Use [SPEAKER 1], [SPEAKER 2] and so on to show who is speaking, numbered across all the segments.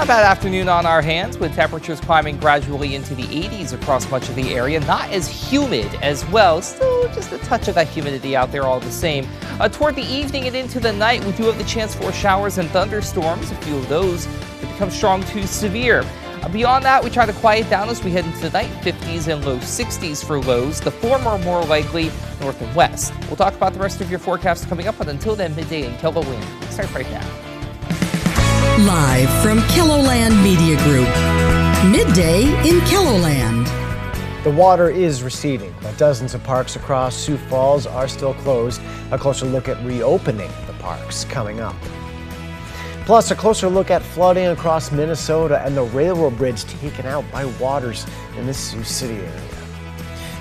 [SPEAKER 1] Not a bad afternoon on our hands, with temperatures climbing gradually into the 80s across much of the area. Not as humid as well. Still just a touch of that humidity out there all the same. Toward the evening and into the night, we do have the chance for showers and thunderstorms. A few of those could become strong to severe. Beyond that, we try to quiet down as we head into the night. 50s and low 60s for lows. The former more likely north and west. We'll talk about the rest of your forecast coming up, but until then, midday in KELOLAND starts right now.
[SPEAKER 2] Live from KELOLAND Media Group, midday in KELOLAND.
[SPEAKER 3] The water is receding, but dozens of parks across Sioux Falls are still closed. A closer look at reopening the parks coming up. Plus, a closer look at flooding across Minnesota and the railroad bridge taken out by waters in the Sioux City area.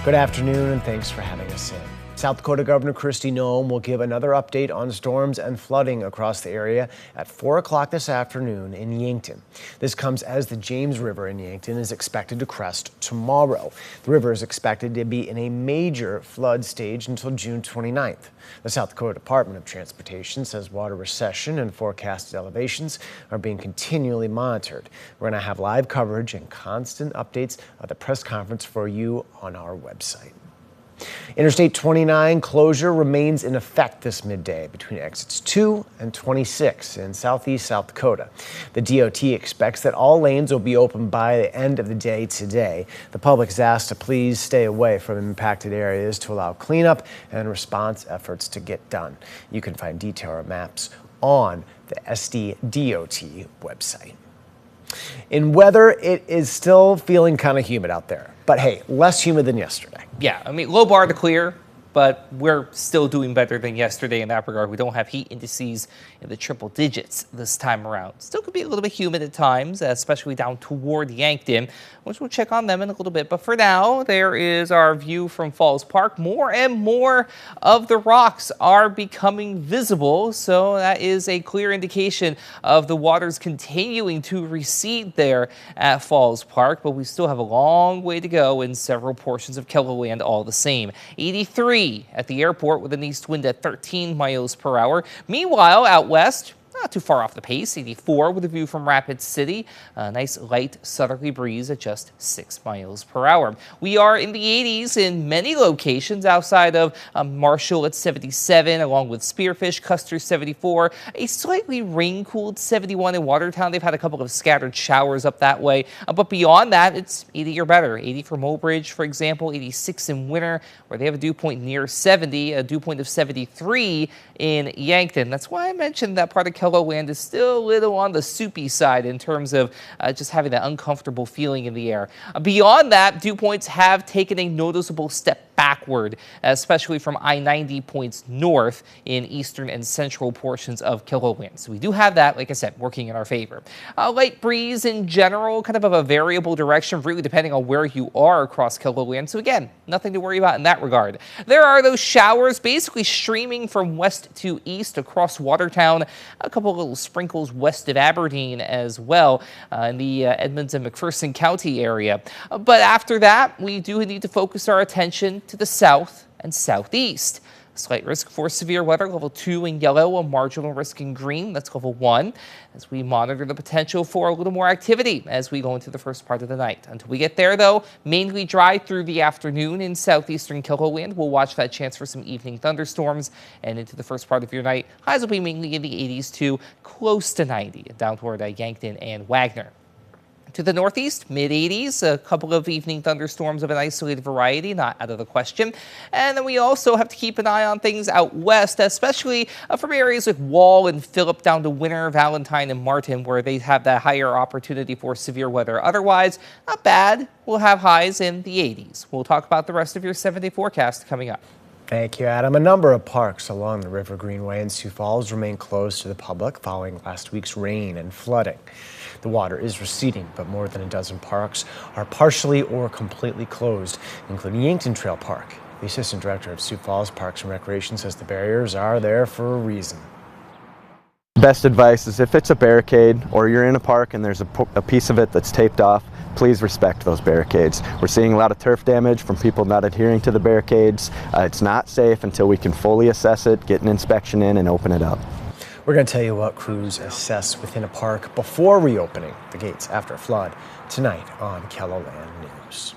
[SPEAKER 3] Good afternoon, and thanks for having us in. South Dakota Governor Kristi Noem will give another update on storms and flooding across the area at 4 o'clock this afternoon in Yankton. This comes as the James River in Yankton is expected to crest tomorrow. The river is expected to be in a major flood stage until June 29th. The South Dakota Department of Transportation says water recession and forecasted elevations are being continually monitored. We're going to have live coverage and constant updates at the press conference for you on our website. Interstate 29 closure remains in effect this midday between exits 2 and 26 in southeast South Dakota. The DOT expects that all lanes will be open by the end of the day today. The public is asked to please stay away from impacted areas to allow cleanup and response efforts to get done. You can find detailed maps on the SDDOT website. In weather, it is still feeling kind of humid out there. But hey, less humid than yesterday.
[SPEAKER 1] Yeah, I mean, low bar to clear, but we're still doing better than yesterday in that regard. We don't have heat indices in the triple digits this time around. Still could be a little bit humid at times, especially down toward Yankton, which we'll check on them in a little bit. But for now, there is our view from Falls Park. More and more of the rocks are becoming visible, so that is a clear indication of the waters continuing to recede there at Falls Park. But we still have a long way to go in several portions of KELOLAND all the same. 83 at the airport with an east wind at 13 miles per hour. Meanwhile, out west, not too far off the pace, 84 with a view from Rapid City. A nice light southerly breeze at just 6 miles per hour. We are in the 80s in many locations outside of Marshall at 77, along with Spearfish, Custer 74, a slightly rain-cooled 71 in Watertown. They've had a couple of scattered showers up that way. But beyond that, it's 80 or better. 80 for Mobridge, for example, 86 in Winter, where they have a dew point near 70, a dew point of 73 in Yankton. That's why I mentioned that part of KELOLAND is still a little on the soupy side in terms of just having that uncomfortable feeling in the air. Beyond that, dew points have taken a noticeable step backward, especially from I-90 points north in eastern and central portions of KELOLAND. So we do have that, like I said, working in our favor. Light breeze in general, kind of a variable direction, really depending on where you are across KELOLAND. So again, nothing to worry about in that regard. There are those showers basically streaming from west to east across Watertown, a couple of little sprinkles west of Aberdeen as well, in the Edmonds and McPherson County area. But after that, we do need to focus our attention to the south and southeast. Slight risk for severe weather, level 2 in yellow, a marginal risk in green, that's level 1, as we monitor the potential for a little more activity as we go into the first part of the night. Until we get there, though, mainly dry through the afternoon in southeastern KELOLAND. We'll watch that chance for some evening thunderstorms, and into the first part of your night, highs will be mainly in the 80s to close to 90, down toward Yankton and Wagner. To the northeast, mid-80s, a couple of evening thunderstorms of an isolated variety, not out of the question. And then we also have to keep an eye on things out west, especially from areas like Wall and Phillip down to Winter, Valentine, and Martin, where they have that higher opportunity for severe weather. Otherwise, not bad. We'll have highs in the 80s. We'll talk about the rest of your 7-day forecast coming up.
[SPEAKER 3] Thank you, Adam. A number of parks along the River Greenway in Sioux Falls remain closed to the public following last week's rain and flooding. The water is receding, but more than a dozen parks are partially or completely closed, including Yankton Trail Park. The Assistant Director of Sioux Falls Parks and Recreation says the barriers are there for a reason.
[SPEAKER 4] Best advice is if it's a barricade or you're in a park and there's a piece of it that's taped off, please respect those barricades. We're seeing a lot of turf damage from people not adhering to the barricades. It's not safe until we can fully assess it, get an inspection in, and open it up.
[SPEAKER 3] We're going to tell you what crews assess within a park before reopening the gates after a flood tonight on KELOLAND News.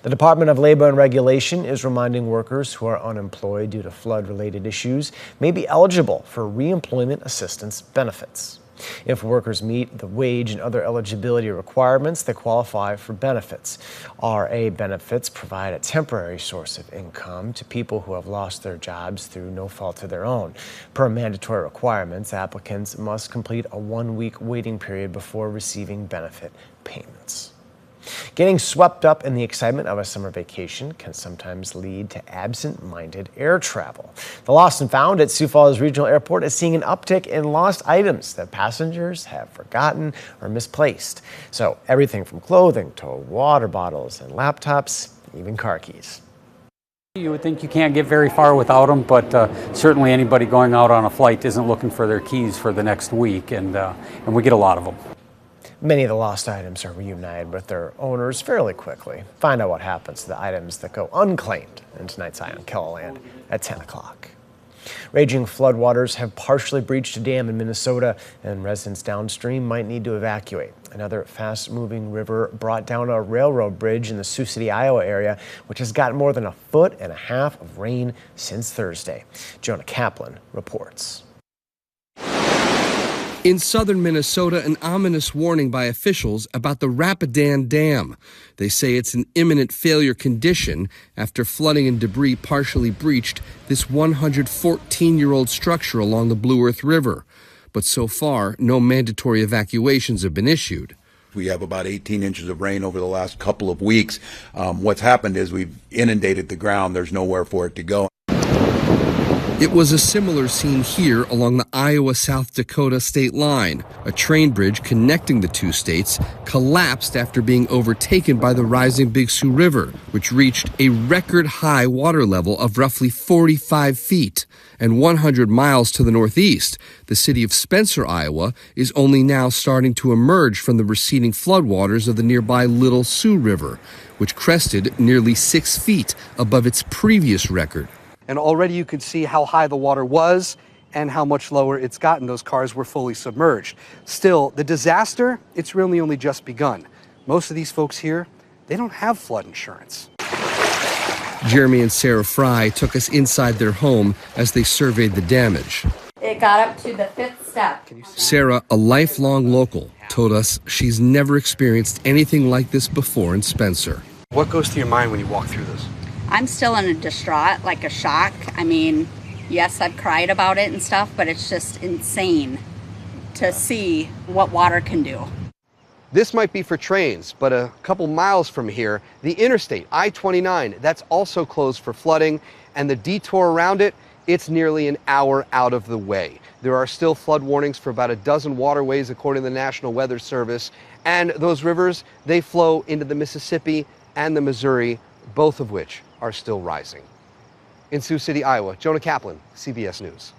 [SPEAKER 3] The Department of Labor and Regulation is reminding workers who are unemployed due to flood-related issues may be eligible for reemployment assistance benefits. If workers meet the wage and other eligibility requirements, they qualify for benefits. RA benefits provide a temporary source of income to people who have lost their jobs through no fault of their own. Per mandatory requirements, applicants must complete a 1-week waiting period before receiving benefit payments. Getting swept up in the excitement of a summer vacation can sometimes lead to absent-minded air travel. The Lost and Found at Sioux Falls Regional Airport is seeing an uptick in lost items that passengers have forgotten or misplaced. So everything from clothing to water bottles and laptops, even car keys.
[SPEAKER 5] You would think you can't get very far without them, but certainly anybody going out on a flight isn't looking for their keys for the next week, and we get a lot of them.
[SPEAKER 3] Many of the lost items are reunited with their owners fairly quickly. Find out what happens to the items that go unclaimed in tonight's Eye on KELOLAND at 10 o'clock. Raging floodwaters have partially breached a dam in Minnesota, and residents downstream might need to evacuate. Another fast-moving river brought down a railroad bridge in the Sioux City, Iowa area, which has gotten more than 1.5 feet of rain since Thursday. Jonah Kaplan reports.
[SPEAKER 6] In southern Minnesota, an ominous warning by officials about the Rapidan Dam. They say it's an imminent failure condition after flooding and debris partially breached this 114-year-old structure along the Blue Earth River. But so far, no mandatory evacuations have been issued.
[SPEAKER 7] We have about 18 inches of rain over the last couple of weeks. What's happened is we've inundated the ground. There's nowhere for it to go.
[SPEAKER 6] It was a similar scene here along the Iowa-South Dakota state line. A train bridge connecting the two states collapsed after being overtaken by the rising Big Sioux River, which reached a record high water level of roughly 45 feet. And 100 miles to the northeast, the city of Spencer, Iowa, is only now starting to emerge from the receding floodwaters of the nearby Little Sioux River, which crested nearly 6 feet above its previous record.
[SPEAKER 8] And already you could see how high the water was and how much lower it's gotten. Those cars were fully submerged. Still, the disaster, it's really only just begun. Most of these folks here, they don't have flood insurance.
[SPEAKER 6] Jeremy and Sarah Fry took us inside their home as they surveyed the damage.
[SPEAKER 9] It got up to the 5th step.
[SPEAKER 6] Sarah, a lifelong local, told us she's never experienced anything like this before in Spencer.
[SPEAKER 8] What goes through your mind when you walk through this?
[SPEAKER 9] I'm still in a distraught, like a shock. I mean, yes, I've cried about it and stuff, but it's just insane to see what water can do.
[SPEAKER 8] This might be for trains, but a couple miles from here, the Interstate, I-29, that's also closed for flooding, and the detour around it, it's nearly an hour out of the way. There are still flood warnings for about a dozen waterways, according to the National Weather Service, and those rivers, they flow into the Mississippi and the Missouri, both of which are still rising. In Sioux City, Iowa, Jonah Kaplan, CBS News.